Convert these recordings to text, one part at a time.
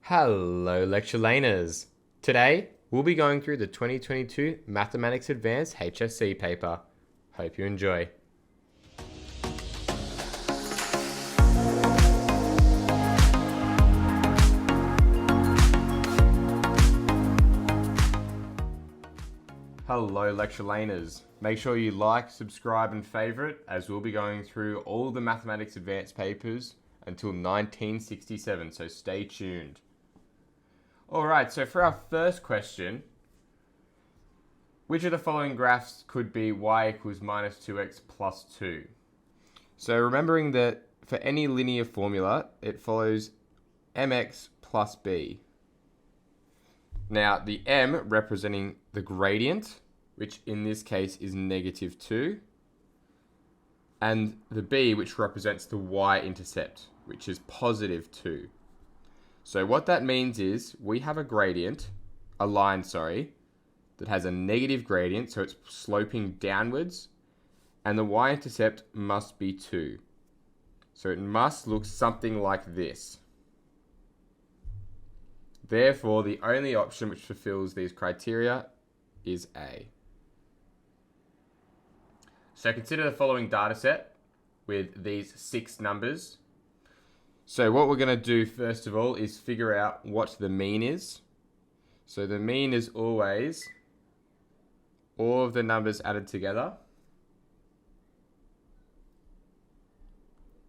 Hello, lecture laners. Today, we'll be going through the 2022 Mathematics Advanced HSC paper. Hope you enjoy. Hello, lecture laners. Make sure you like, subscribe, and favorite as we'll be going through all the Mathematics Advanced papers until 1967, so stay tuned. Alright, so for our first question, which of the following graphs could be y equals minus 2x plus 2? So remembering that for any linear formula, it follows mx plus b. Now, the m representing the gradient, which in this case is negative 2, and the b, which represents the y-intercept, which is positive 2. So what that means is we have a line, that has a negative gradient, so it's sloping downwards, and the y-intercept must be 2. So it must look something like this. Therefore, the only option which fulfills these criteria is A. So consider the following data set with these 6 numbers. So what we're going to do first of all is figure out what the mean is. So the mean is always all of the numbers added together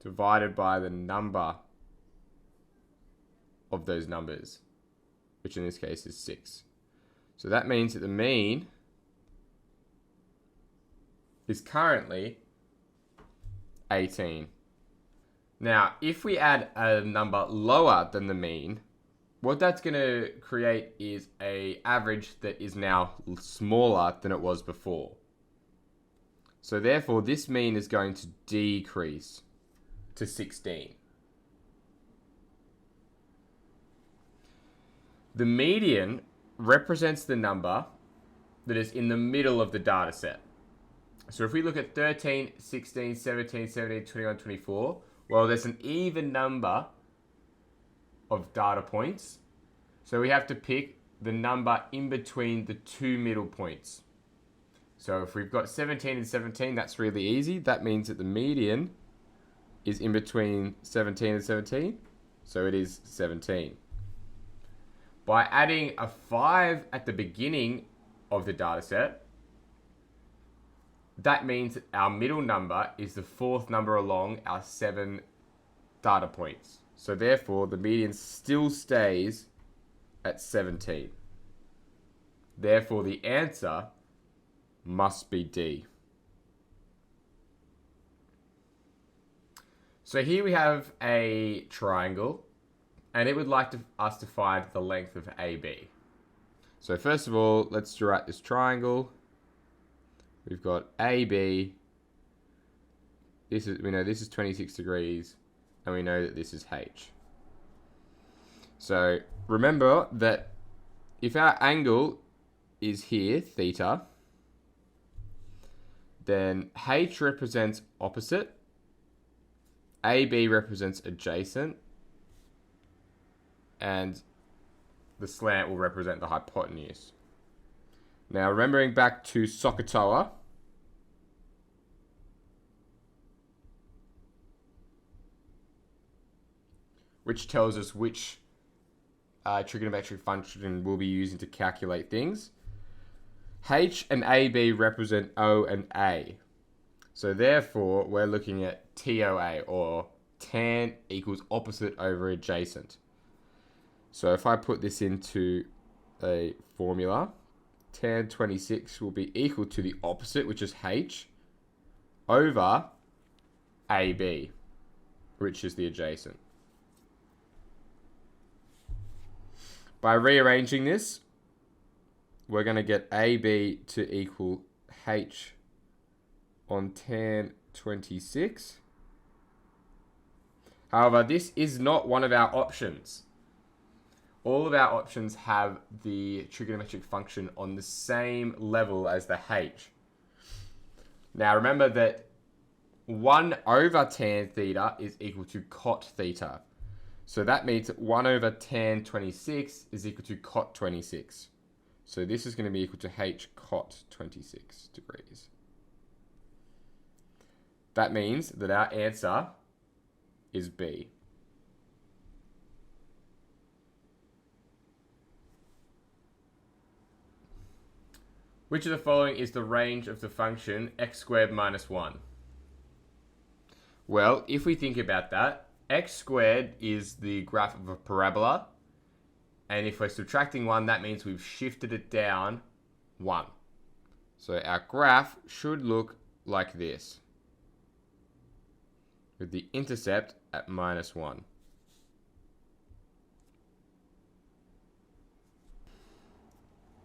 divided by the number of those numbers, which in this case is 6. So that means that the mean is currently 18. Now, if we add a number lower than the mean, what that's going to create is an average that is now smaller than it was before. So therefore, this mean is going to decrease to 16. The median represents the number that is in the middle of the data set. So if we look at 13, 16, 17, 17, 21, 24, well, there's an even number of data points. So we have to pick the number in between the two middle points. So if we've got 17 and 17, that's really easy. That means that the median is in between 17 and 17. So it is 17. By adding a 5 at the beginning of the data set, that means that our middle number is the 4th number along our 7 data points. So therefore, the median still stays at 17. Therefore, the answer must be D. So here we have a triangle, and it would like us to find the length of AB. So first of all, let's draw out this triangle. We've got AB. We know this is 26 degrees, and we know that this is H. So remember that if our angle is here, theta, then H represents opposite, AB represents adjacent, and the slant will represent the hypotenuse. Now, remembering back to SOHCAHTOA, which tells us which trigonometric function we'll be using to calculate things. H and AB represent O and A. So therefore, we're looking at TOA, or tan equals opposite over adjacent. So if I put this into a formula, tan 26 will be equal to the opposite, which is H, over AB, which is the adjacent. By rearranging this, we're going to get AB to equal H on tan 26. However, this is not one of our options. All of our options have the trigonometric function on the same level as the H. Now remember that 1 over tan theta is equal to cot theta. So that means 1 over tan 26 is equal to cot 26. So this is going to be equal to h cot 26 degrees. That means that our answer is B. Which of the following is the range of the function x squared minus 1? Well, if we think about that, x squared is the graph of a parabola, and if we're subtracting 1, that means we've shifted it down 1. So our graph should look like this, with the intercept at minus 1.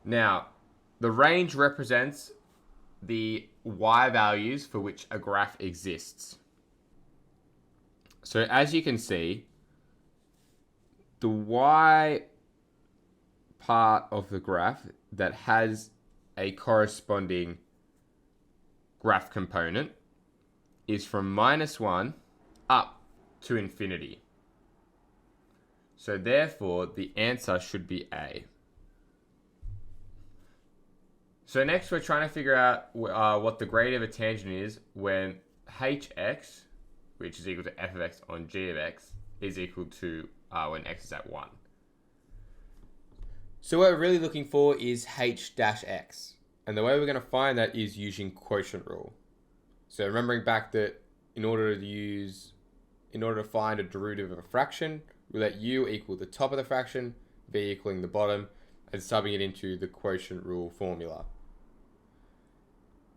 Now, the range represents the y values for which a graph exists. So as you can see, the y part of the graph that has a corresponding graph component is from minus 1 up to infinity. So therefore, the answer should be A. So next we're trying to figure out what the grade of a tangent is when hx, which is equal to f of x on g of x, is equal to when x is at 1. So what we're really looking for is h dash x. And the way we're going to find that is using quotient rule. So remembering back that in order to find a derivative of a fraction, we let u equal the top of the fraction, v equaling the bottom, and subbing it into the quotient rule formula.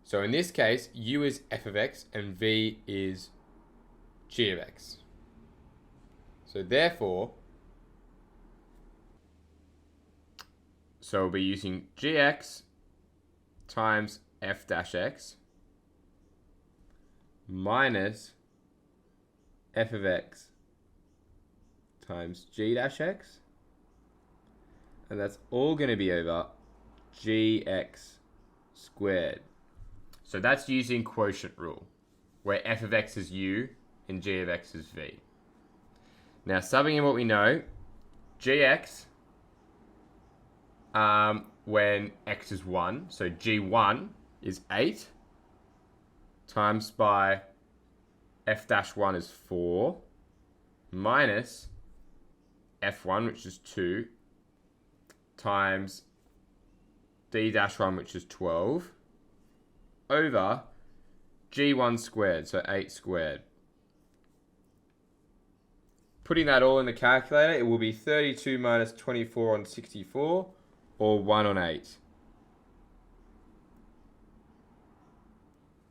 So in this case, u is f of x and v is g of x. So therefore, we'll be using gx times f dash x minus f of x times g dash x, and that's all going to be over gx squared. So that's using quotient rule, where f of x is u and g of x is v. Now subbing in what we know, gx when x is 1, so g1 is 8 times by f dash 1 is 4 minus f1, which is 2, times d dash 1, which is 12, over g1 squared, so 8 squared. Putting that all in the calculator, it will be 32 minus 24 on 64, or 1 on 8.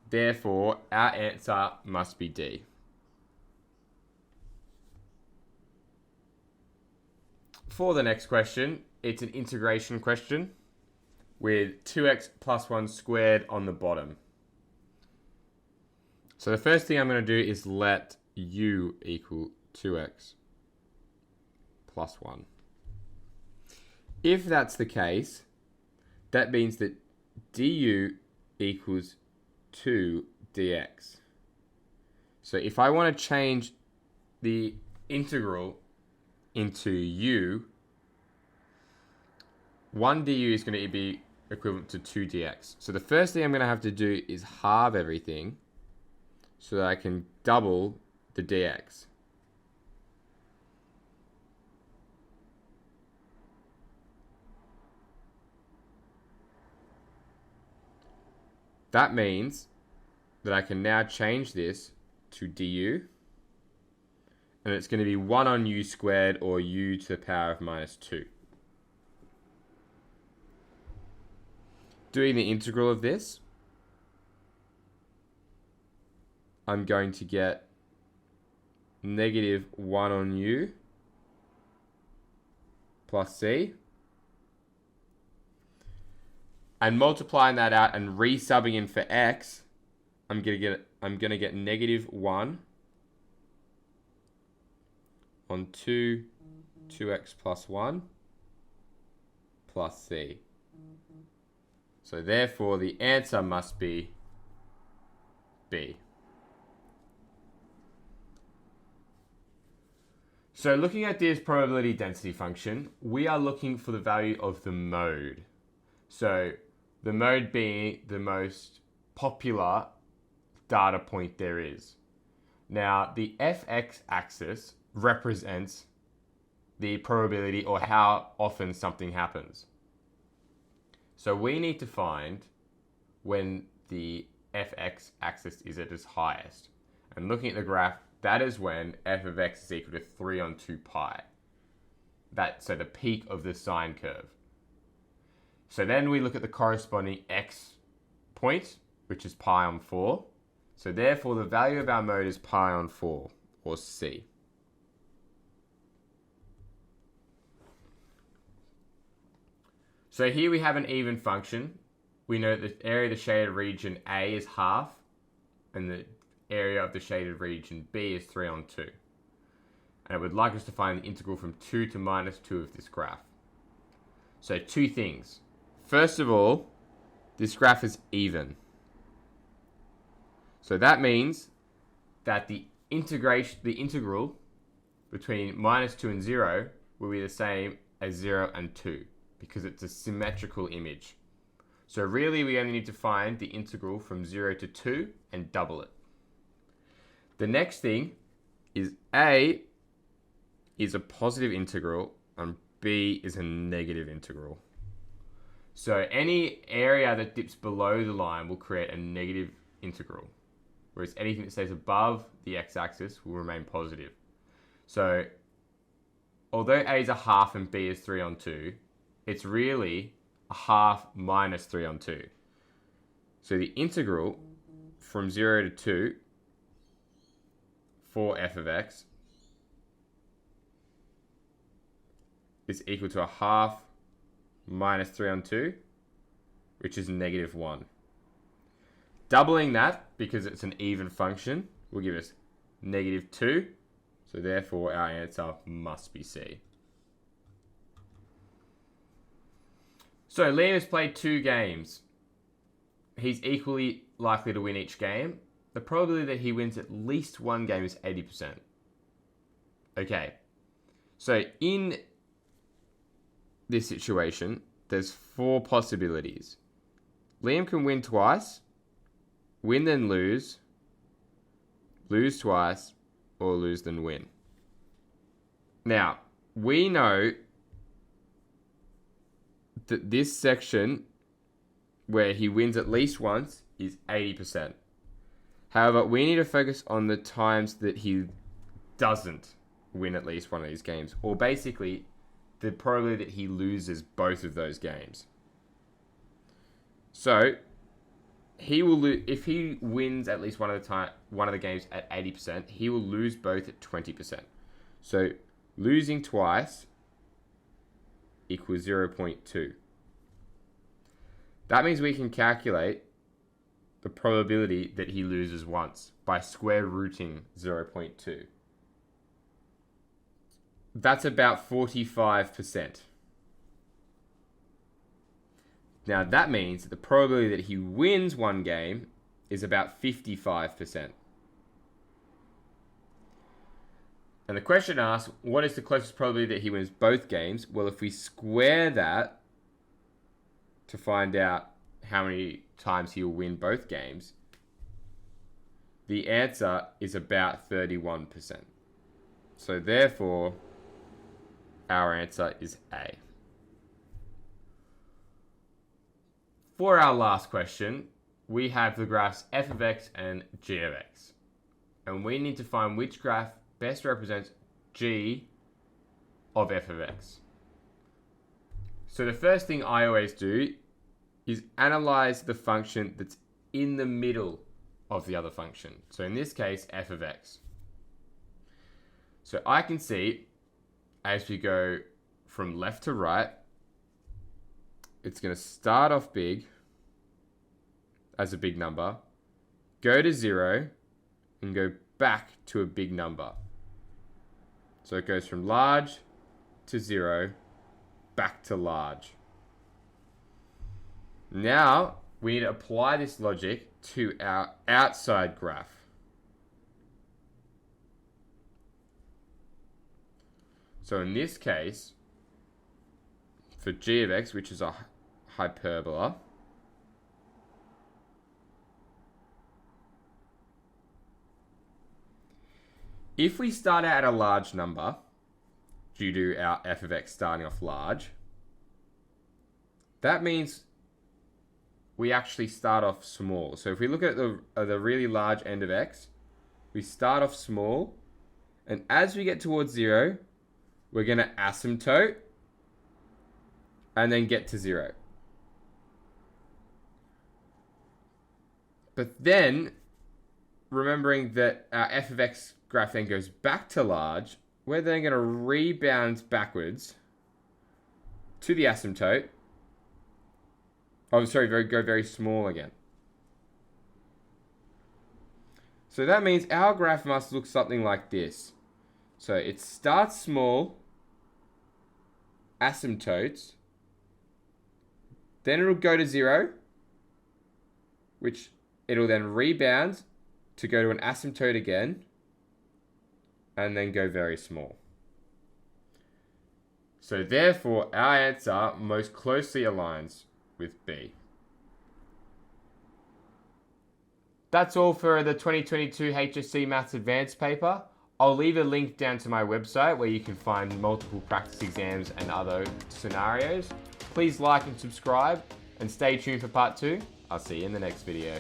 Therefore, our answer must be D. For the next question, it's an integration question with 2x plus 1 squared on the bottom. So the first thing I'm going to do is let u equal 2x plus 1. If that's the case, that means that du equals 2 dx. So if I want to change the integral into u, 1 du is going to be equivalent to 2 dx. So the first thing I'm going to have to do is halve everything so that I can double the dx. That means that I can now change this to du, and it's going to be 1 on u squared, or u to the power of minus 2. Doing the integral of this, I'm going to get negative 1 on u plus c. And multiplying that out and re-subbing in for x, I'm gonna get negative 1 on 2x plus 1 plus c. So therefore the answer must be B. So looking at this probability density function, we are looking for the value of the mode. So the mode being the most popular data point there is. Now the fx axis represents the probability or how often something happens. So we need to find when the fx axis is at its highest. And looking at the graph, that is when f of x is equal to 3 on 2 pi. So the peak of the sine curve. So then we look at the corresponding x point, which is pi on 4. So therefore the value of our mode is pi on 4, or c. So here we have an even function. We know that the area of the shaded region A is half, and the area of the shaded region B is 3 on 2. And it would like us to find the integral from 2 to minus 2 of this graph. So two things. First of all, this graph is even. So that means that the integral between minus 2 and 0 will be the same as 0 and 2, because it's a symmetrical image. So really we only need to find the integral from 0 to 2 and double it. The next thing is A is a positive integral and B is a negative integral. So any area that dips below the line will create a negative integral, whereas anything that stays above the x-axis will remain positive. So although A is a half and B is 3 on 2, it's really a half minus 3 on 2. So the integral from 0 to 2 for f of x is equal to a half minus 3 on 2, which is negative 1. Doubling that, because it's an even function, will give us negative 2. So therefore our answer must be C. So Liam has played 2 games. He's equally likely to win each game. The probability that he wins at least one game is 80%. Okay. So in this situation, there's 4 possibilities. Liam can win twice, win then lose twice, or lose then win. Now, we know that this section where he wins at least once is 80%. However, we need to focus on the times that he doesn't win at least one of these games, or basically the probability that he loses both of those games. So he will if he wins at least one of the games at 80%, he will lose both at 20%. So losing twice equals 0.2. That means we can calculate the probability that he loses once by square rooting 0.2. That's about 45%. Now that means that the probability that he wins one game is about 55%. And the question asks, what is the closest probability that he wins both games? Well, if we square that to find out how many times he will win both games, the answer is about 31%. So therefore, our answer is A. For our last question, we have the graphs f of x and g of x. And we need to find which graph best represents g of f of x. So the first thing I always do is analyze the function that's in the middle of the other function. So in this case, f of x. So I can see as we go from left to right, it's going to start off big as a big number, go to 0, and go back to a big number. So it goes from large to 0, back to large. Now we need to apply this logic to our outside graph. So in this case, for g of x, which is a hyperbola, if we start out at a large number, due to our f of x starting off large, that means we actually start off small. So if we look at the really large end of x, we start off small, and as we get towards 0, we're going to asymptote and then get to 0. But then, remembering that our f of x graph then goes back to large, we're then going to rebound backwards to the asymptote. Oh, sorry, go very small again. So that means our graph must look something like this. So it starts small, asymptotes, then it'll go to 0, which it'll then rebound to go to an asymptote again, and then go very small. So therefore, our answer most closely aligns with B. That's all for the 2022 HSC Maths Advanced paper. I'll leave a link down to my website where you can find multiple practice exams and other scenarios. Please like and subscribe, and stay tuned for part 2. I'll see you in the next video.